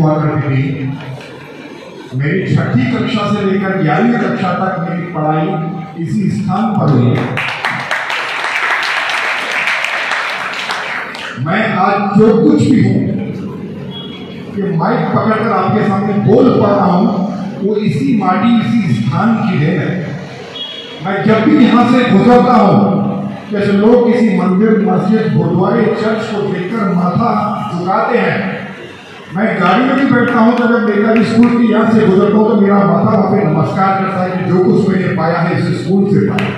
हुआ करती थी। मेरी 6ठी कक्षा से लेकर 11वीं कक्षा तक मेरी पढ़ाई इसी स्थान पर हुई। मैं आज जो कुछ भी हूं कि माइक पकड़कर आपके सामने बोल पा रहा हूं, वो इसी माटी इसी स्थान की देन है। मैं जब भी यहाँ से गुजरता हूँ, जैसे लोग किसी मंदिर, मस्जिद, गुरुद्वारे, चर्च को देखकर माथा झुकाते हैं, मैं गाड़ी में भी बैठता हूँ तो जब नेताजी स्कूल की यहाँ से गुजरता हूँ तो मेरा माथा वहाँ पे नमस्कार करता है कि जो कुछ मैंने पाया है इस स्कूल से पाया।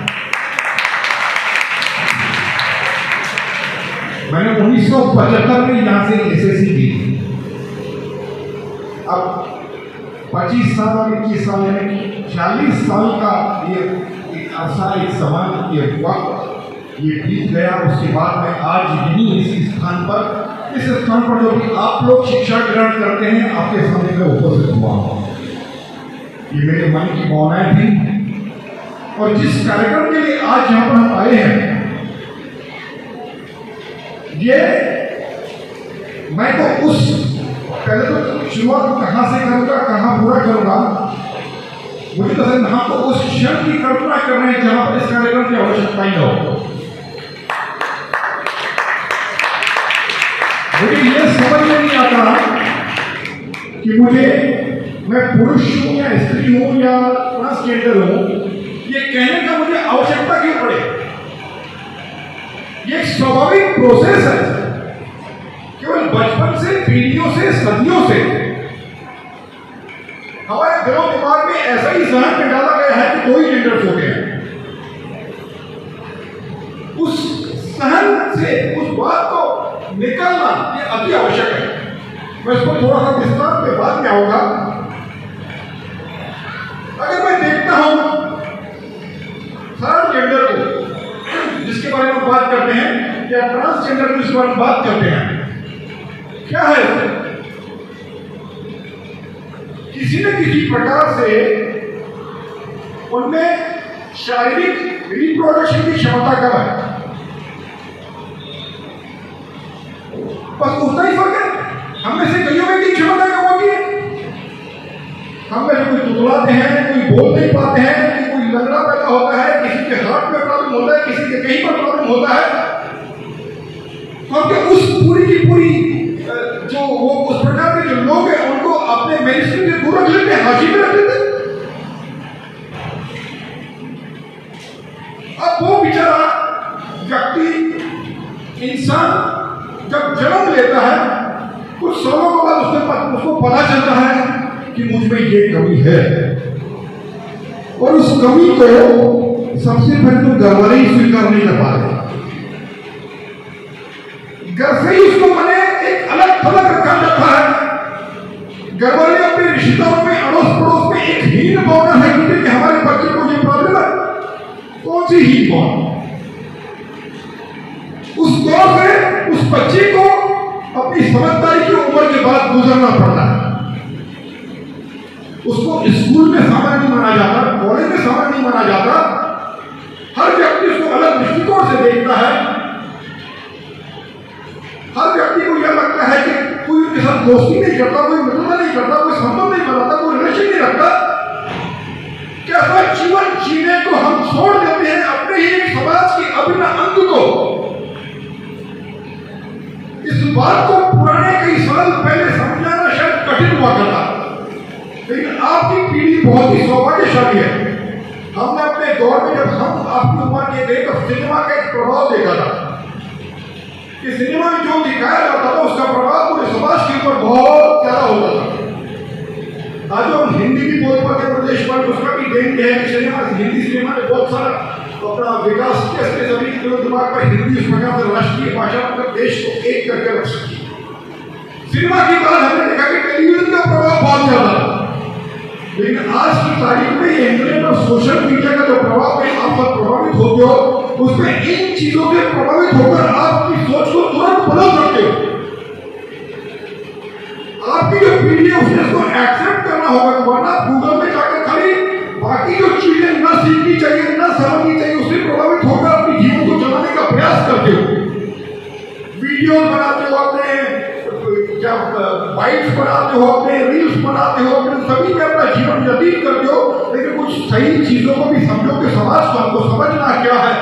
मैंने 1975 में यहाँ से एसएससी दी। अब 25 साल और 21 साल यानी 40 साल का ये अरसा, एक समान, ये वक्त ये बीत गया। उसके बाद मैं आज यहीं इस स्थान पर जो भी आप लोग शिक्षा ग्रहण करते हैं, आपके सामने में उपस्थित हुआ हूं। ये मेरे मन की भावनाएं थी और जिस कार्यक्रम के लिए आज यहां पर हम आए हैं, ये मैं तो पहले तो शुरुआत कहां से करूंगा, कहां पूरा करूंगा, मुझे तो हम तो उस क्षण की कल्पना कर रहे हैं जहां पर इस कार्यक्रम की आवश्यकता ही हो। मुझे ये समझ में नहीं आता कि मैं पुरुष हूं या स्त्री हूं या ट्रांसजेंडर हूं, ये कहने का मुझे आवश्यकता क्यों पड़े। ये एक स्वाभाविक प्रोसेस है, केवल बचपन से, पीढ़ियों से, सदियों से हमारे दिलों दिमाग में ऐसा ही जहन में डाला गया है कि 2 ही जेंडर्स होते हैं। उस सहन से उस बात को निकलना ये अति आवश्यक है। मैं इसको थोड़ा सा विस्तार में बाद में आऊंगा। अगर मैं देखता हूं थर्ड जेंडर को, जिसके बारे में बात करते हैं, या ट्रांसजेंडर को जिसके बारे में बात करते हैं, क्या है? किसी न किसी प्रकार से उनमें शारीरिक रिप्रोडक्शन की क्षमता कम है, बस उतना ही फर्क है। हम में से कईयों में की क्षमता कम होती है। हम में से कोई तुतलाते हैं, कोई बोल नहीं पाते हैं, कोई लंगड़ा पैदा होता है, किसी के हार्ट में प्रॉब्लम होता है, किसी के कहीं पर प्रॉब्लम होता है। तो उस पूरी की पूरी जो वो उस प्रकार के जो लोग हैं, उनको अपने मेडिसिन से दूर रख लेते हैं, हाजी में रख लेते हैं। अब वो बेचारा व्यक्ति, इंसान जब जन्म लेता है, कुछ सालों के बाद उसको पता चलता है कि मुझ में ये कमी है, और उस कमी को सबसे पहले तो घर वाले ही स्वीकार नहीं कर पा रहे। घर से ही उसको मैंने एक अलग थलग रखा जाता है। घर वाले अपने रिश्तेदारों में, अड़ोस पड़ोस में एक हीन भावना है कि हमारे बच्चे को ये प्रॉब्लम है। कौन सी हीन भावना? उस दौर से उस बच्चे को अपनी समझदारी की उम्र के बाद गुजरना पड़ता है। उसको स्कूल में सामान्य नहीं माना जाता, कॉलेज में सामान्य नहीं माना जाता। हर व्यक्ति उसको अलग दृष्टिकोण से देखता है। हर व्यक्ति को यह लगता है कि कोई उनके साथ दोस्ती नहीं करता, कोई मित्रता नहीं करता, कोई संबंध नहीं बनाता, कोई रिलेशन नहीं रखता। कैसा जीवन जीने को हम छोड़ देते हैं अपने ही समाज के अभिन्न अंग को। इस बात को पुराने कई साल पहले समझाना शायद कठिन हुआ करता, लेकिन आपकी पीढ़ी बहुत ही सौभाग्यशाली है। हमने अपने दौर में, जब हम आपकी उम्र के थे, तो सिनेमा का एक प्रभाव देखा था कि सिनेमा में जो दिखाया जाता था उसका प्रभाव पूरे समाज के ऊपर बहुत ज्यादा होता था। आज हम हिंदी भी बोल पाते प्रदेश पर, उसका भी देन है कि हिंदी सिनेमा ने बहुत सारा अपना विकास किया। सभी दिमाग पर हिंदी उस प्रकार से राष्ट्रीय भाषा पर देश को एक करके रख सकती है। सिनेमा की बात हमने देखा कि टेलीविजन का प्रभाव बहुत ज्यादा है, लेकिन आज की तारीख में इंटरनेट और सोशल मीडिया का जो प्रभाव है, आप सब प्रभावित होते हो, उसमें इन चीजों से प्रभावित होकर आपकी सोच को तुरंत बदल सकते हो। आपकी जो पीढ़ी है उसने इसको एक्सेप्ट करना होगा, वरना गूगल में जाकर खाली बाकी जो चीजें न सीखनी चाहिए, न समझनी चाहिए, उससे प्रभावित होकर अपने जीवन को चलाने प्रयास करते हो, वीडियो बनाते हो, अपने क्या बाइट्स बनाते हो, अपने रील्स बनाते हो, अपने सभी में अपना जीवन व्यतीत करते हो, लेकिन कुछ सही चीजों को भी समझो कि समाज को हमको समझना क्या है,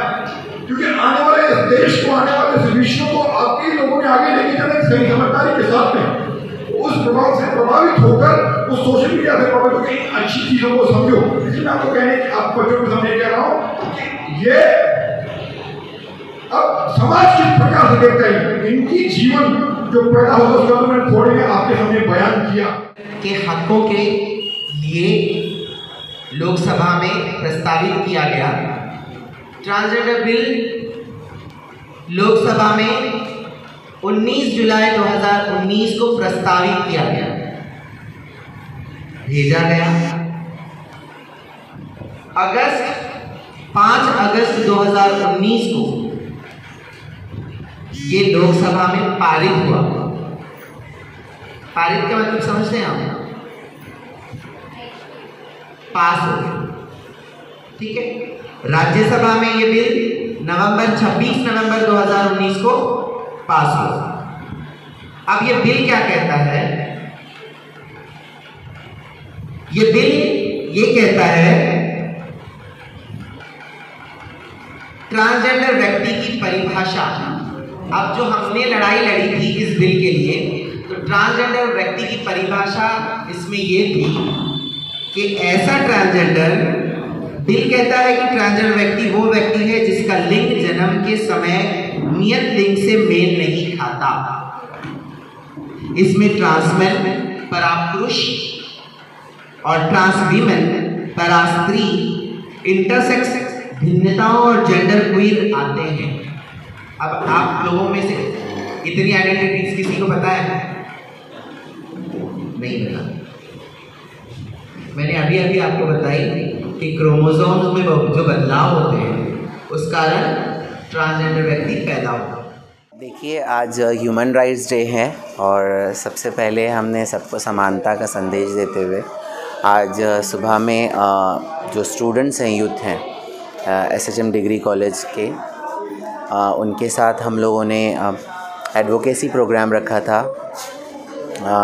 क्योंकि आने वाले इस देश को, आने वाले इस विश्व को आपके लोगों ने आगे लेके जाना एक सही समझदारी के साथ में। उस प्रभाव से प्रभावित होकर, उस सोशल मीडिया से प्रभावित होकर अच्छी चीजों को समझो। इसलिए मैं आपको कहने, आप बच्चों को समझने कह रहा हूँ कि ये अब समाज किस प्रकार से देखता है, इनकी जीवन जो पैदा होगा उसका तो मैंने थोड़े में आपके सामने बयान किया के हकों के लिए लोकसभा में प्रस्तावित किया गया ट्रांसजेंडर बिल लोकसभा में 19 जुलाई 2019 को प्रस्तावित किया गया, भेजा गया। 5 अगस्त 2019 को ये लोकसभा में पारित हुआ। पारित का मतलब समझते हैं आप? पास हो गया, ठीक है। राज्यसभा में ये बिल 26 नवंबर 2019 को पास हुआ। अब ये बिल क्या कहता है? ये बिल ये कहता है ट्रांसजेंडर व्यक्ति की परिभाषा। अब जो हमने लड़ाई लड़ी थी इस बिल के लिए, तो ट्रांसजेंडर व्यक्ति की परिभाषा इसमें ये थी कि ऐसा ट्रांसजेंडर, बिल कहता है कि ट्रांसजेंडर व्यक्ति वो व्यक्ति है जिसका लिंग जन्म के समय नियत लिंग से मेल नहीं खाता। इसमें ट्रांसमेन परापुरुष और ट्रांसवीमेन परास्त्री, इंटरसेक्स भिन्नताओं और जेंडर क्वीर आते हैं। अब आप लोगों में से इतनी आइडेंटिटीज किसी को पता है? नहीं पता। मैंने अभी अभी आपको बताई कि क्रोमोसोम्स में जो बदलाव होते हैं उस कारण ट्रांसजेंडर व्यक्ति पैदा होता है। देखिए, आज ह्यूमन राइट्स डे है और सबसे पहले हमने सबको समानता का संदेश देते हुए आज सुबह में जो स्टूडेंट्स हैं, यूथ हैं SHM डिग्री कॉलेज के, उनके साथ हम लोगों ने एडवोकेसी प्रोग्राम रखा था।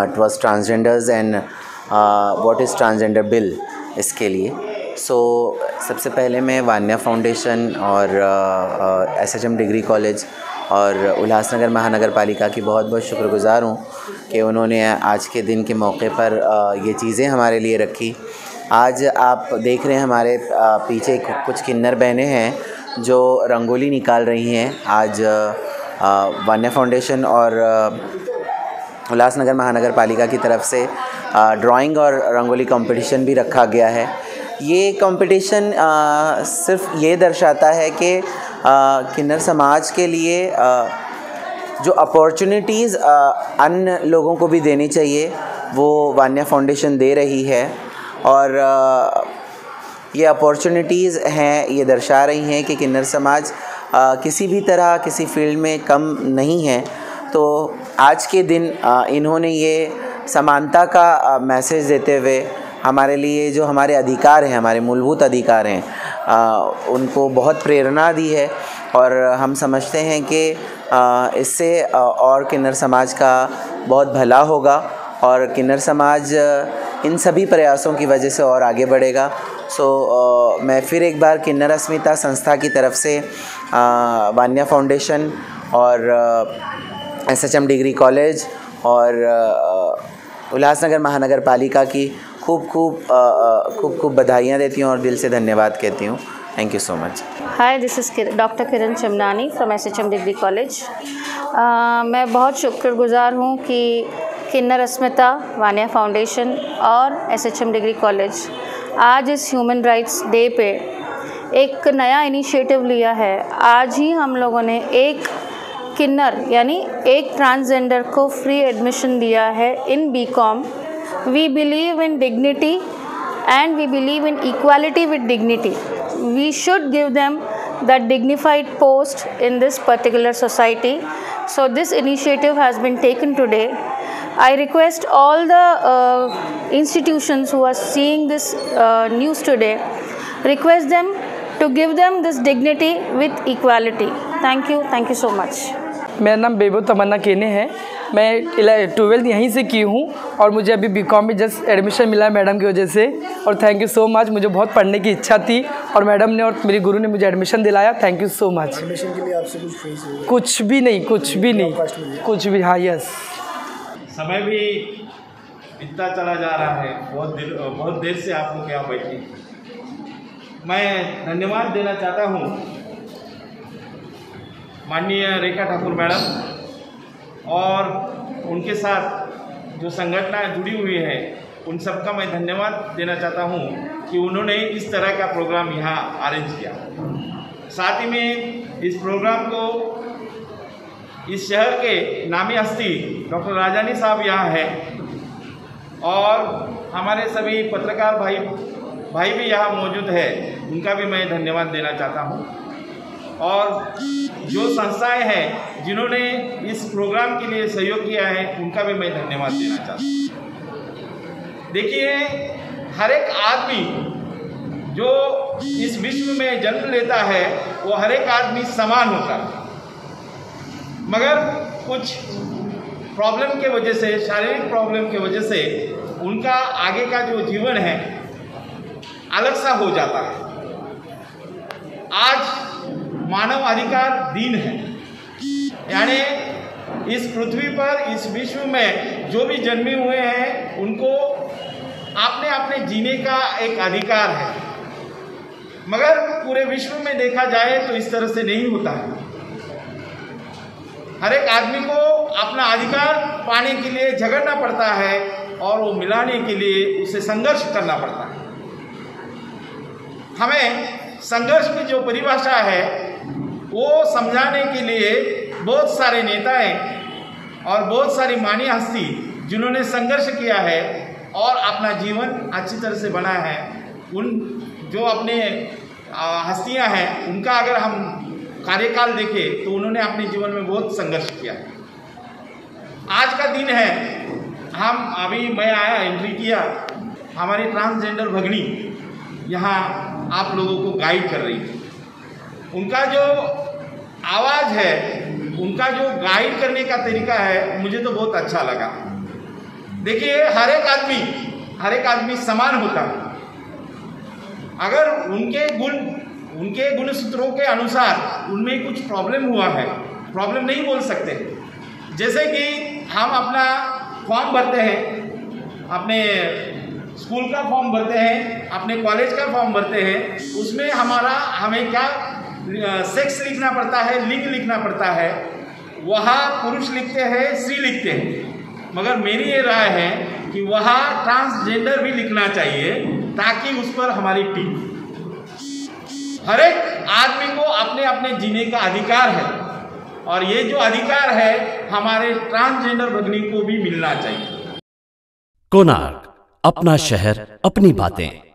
It was transgenders and what is transgender bill, इसके लिए। सबसे पहले मैं वान्या फाउंडेशन और SHM डिग्री कॉलेज और उल्लासनगर महानगर पालिका की बहुत बहुत शुक्रगुज़ार हूँ कि उन्होंने आज के दिन के मौके पर ये चीज़ें हमारे लिए रखी। आज आप देख रहे हैं हमारे पीछे कुछ किन्नर बहनें हैं जो रंगोली निकाल रही हैं। आज वान्या फाउंडेशन और उल्लासनगर महानगर पालिका की तरफ से ड्राइंग और रंगोली कंपटीशन भी रखा गया है। ये कंपटीशन सिर्फ ये दर्शाता है कि किन्नर समाज के लिए जो अपॉर्चुनिटीज़ अन्य लोगों को भी देनी चाहिए वो वान्या फाउंडेशन दे रही है, और ये अपॉर्चुनिटीज़ हैं, ये दर्शा रही हैं कि किन्नर समाज किसी भी तरह किसी फील्ड में कम नहीं है। तो आज के दिन इन्होंने ये समानता का मैसेज देते हुए हमारे लिए जो हमारे अधिकार हैं, हमारे मूलभूत अधिकार हैं, उनको बहुत प्रेरणा दी है। और हम समझते हैं कि इससे और किन्नर समाज का बहुत भला होगा और किन्नर समाज इन सभी प्रयासों की वजह से और आगे बढ़ेगा। मैं फिर एक बार किन्नर अस्मिता संस्था की तरफ से वान्या फाउंडेशन और SHM डिग्री कॉलेज और उल्लासनगर महानगर पालिका की खूब बधाइयाँ देती हूँ और दिल से धन्यवाद कहती हूँ। Thank you so much. Hi, this is doctor Kiran Chamnani from SHM degree college. मैं बहुत शुक्रगुज़ार हूँ कि किन्नर अस्मिता, वान्या फाउंडेशन और SHM डिग्री कॉलेज आज इस ह्यूमन राइट्स डे पे एक नया इनिशिएटिव लिया है। आज ही हम लोगों ने एक किन्नर यानी एक ट्रांसजेंडर को फ्री एडमिशन दिया है in BCom। We believe in dignity and we believe in equality with dignity. We should give them the dignified post in this particular society. So this initiative has been taken today. I request all the institutions who are seeing this news today, request them to give them this dignity with equality. Thank you so much. मेरा नाम बेबू तमन्ना केने है। मैं 12th यहीं से की हूँ और मुझे अभी बीकॉम में जस्ट एडमिशन मिला है मैडम की वजह से। और थैंक यू सो मच, मुझे बहुत पढ़ने की इच्छा थी और मैडम ने और मेरी गुरु ने मुझे एडमिशन दिलाया। Thank you so much. Admission के लिए आपसे कुछ फीस हुई? कुछ भी नहीं, कुछ भी नहीं, कुछ भी। हाँ, यस। समय भी बीतता चला जा रहा है, बहुत देर से आप लोग यहाँ बैठे। मैं धन्यवाद देना चाहता हूँ माननीय रेखा ठाकुर मैडम और उनके साथ जो संगठन जुड़ी हुई है उन सबका मैं धन्यवाद देना चाहता हूँ कि उन्होंने इस तरह का प्रोग्राम यहाँ अरेंज किया। साथ ही में इस प्रोग्राम को इस शहर के नामी हस्ती डॉक्टर राजानी साहब यहाँ है और हमारे सभी पत्रकार भाई भी यहाँ मौजूद है, उनका भी मैं धन्यवाद देना चाहता हूँ। और जो संस्थाएं हैं जिन्होंने इस प्रोग्राम के लिए सहयोग किया है उनका भी मैं धन्यवाद देना चाहता हूँ। देखिए, हर एक आदमी जो इस विश्व में जन्म लेता है वो हर एक आदमी समान होता है, मगर कुछ प्रॉब्लम के वजह से, शारीरिक प्रॉब्लम के वजह से उनका आगे का जो जीवन है अलग सा हो जाता है। आज मानव अधिकार दिन है, यानी इस पृथ्वी पर, इस विश्व में जो भी जन्मे हुए हैं उनको अपने अपने जीने का एक अधिकार है, मगर पूरे विश्व में देखा जाए तो इस तरह से नहीं होता है। हर एक आदमी को अपना अधिकार पाने के लिए झगड़ना पड़ता है और वो मिलाने के लिए उसे संघर्ष करना पड़ता है। हमें संघर्ष की जो परिभाषा है वो समझाने के लिए बहुत सारे नेताएं और बहुत सारी मानी हस्ती जिन्होंने संघर्ष किया है और अपना जीवन अच्छी तरह से बनाया है, उन जो अपने हस्तियां हैं उनका अगर हम कार्यकाल देखें तो उन्होंने अपने जीवन में बहुत संघर्ष किया। आज का दिन है, मैं आया, एंट्री किया, हमारी ट्रांसजेंडर भगनी यहाँ आप लोगों को गाइड कर रही है। उनका जो आवाज़ है, उनका जो गाइड करने का तरीका है, मुझे तो बहुत अच्छा लगा। देखिए, हर एक आदमी समान होता है। अगर उनके गुण सूत्रों के अनुसार उनमें कुछ प्रॉब्लम हुआ है, प्रॉब्लम नहीं बोल सकते। जैसे कि हम अपना फॉर्म भरते हैं, अपने स्कूल का फॉर्म भरते हैं, अपने कॉलेज का फॉर्म भरते हैं, उसमें हमें क्या सेक्स लिखना पड़ता है, लिंग लिखना पड़ता है। वहाँ पुरुष लिखते हैं, स्त्री लिखते हैं, मगर मेरी ये राय है कि वहाँ ट्रांसजेंडर भी लिखना चाहिए ताकि उस पर हमारी टिक। हर एक आदमी को अपने अपने जीने का अधिकार है और ये जो अधिकार है हमारे ट्रांसजेंडर भगिनी को भी मिलना चाहिए। कोणार्क, अपना शहर, अपनी बातें।